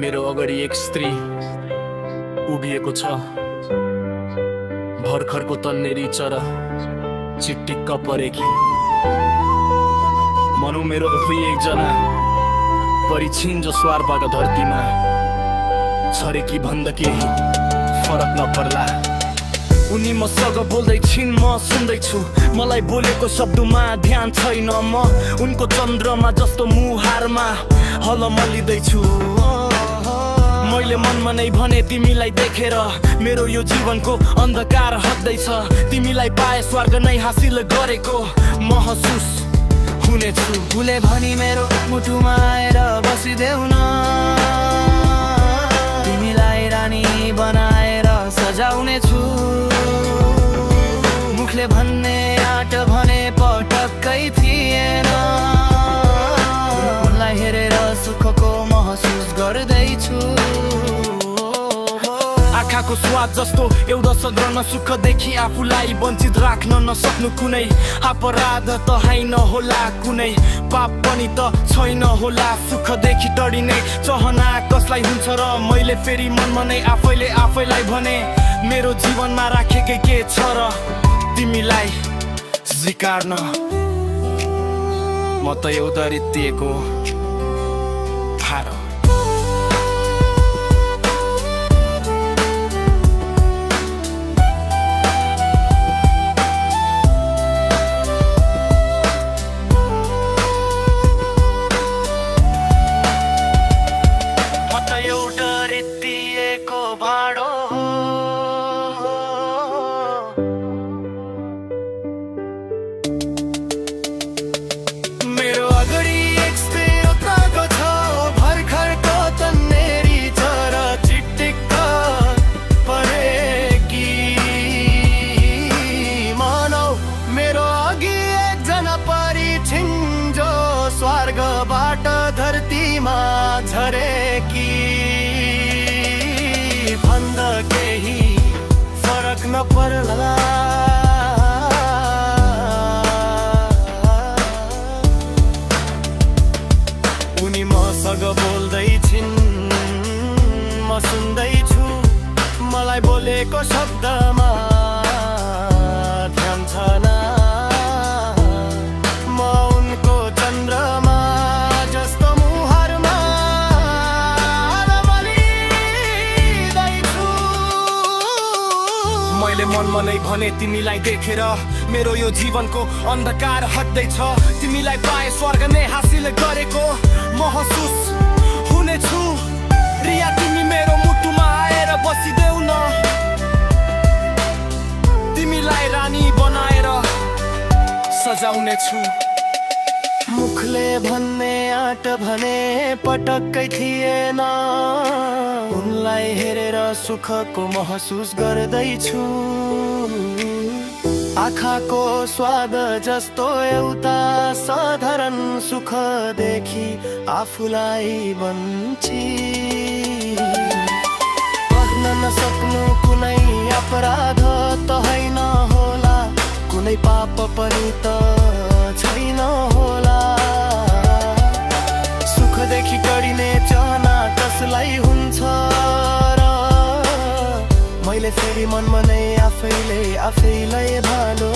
मेरो अगाडि एक स्त्री उभिएको छ। भर्खरको तन्नेरी चरा चिट्टिक्क परेकी। मनु मेरो कोही एकजना परिछिन जो स्वारबाट धरतीमा छरेकी भन्दा केही फरक नपर्ला। उनी मसँग बोल्दै छिन्, म सुन्दैछु। मलाई बोलेको शब्दमा ध्यान छैन, म उनको चन्द्रमा जस्तो मुहारमा हलमलिँदैछु। मैले मनमा नै भने तिमीलाई देखेर मेरो यो जीवनको अन्धकार हट्दैछ। तिमीलाई पाए स्वर्ग नै हासिल गरेको महसुस हुनेछु। फुले भनी मेरो मुटुमा आएर बसिदेऊ न, तिमीलाई रानी बनाएर सजाउनेछु। मुखले भन्ने आँट भने पटक्कै थिएन, उनलाई हेरेर सुखको महसुस गर्दैछु। आँखाको स्वाद जस्तो एउटो गर्न सुखदेखि आफूलाई वञ्चित राख्न नसक्नु कुनै अपराध त होइन होला, कुनै पाप पनि त छैन होला। सुखदेखि डढिने चाहना कसलाई हुन्छ र मैले फेरि मनमा नै आफैलाई भने मेरो जीवनमा राखेकै के छ र तिमीलाई स्वीकार्न। म त एउटा रित्तिएको भारो। मेरो अगाडि एक स्त्री उताको छ, भर्खरको तन्नेरी चरा चिट्टिक्क परेकी। मानौ मेरो अघि एकजना परी छिन् जो स्वर्गबाट धरतीमा झरेकी। भन्दा केही फरक नपर्ला। उनी मसँग बोल्दै छिन्, म सुन्दैछु। मलाई बोलेको शब्दमा ध्यान छैन, म उनको चन्द्रमा जस्तो मुहारमा हलमलिँदैछु। मैले मनमा नै भने तिमीलाई देखेर मेरो यो जीवनको अन्धकार हट्दैछ। तिमीलाई पाए स्वर्ग नै हासिल गरेको महसुस हुनेछु। रिया तिमी मेरो मुटुमा आएर बसिदेऊ न, तिमीलाई रानी बनाएर सजाउनेछु। मुखले भन्ने आँट भने पटक्कै थिएन, उनलाई हेरेर सुखको महसुस गर्दैछु। आँखाको स्वाद जस्तो एउटा साधारण सुखदेखि आफूलाई वञ्चित। भन्न नसक्नु कुनै अपराध त होइन होला, कुनै पाप पनि त छैन होला। सुखदेखि डढिने चाहना कसलाई हुन्छ र मैले फेरि मनमा नै आफैलाई भालो।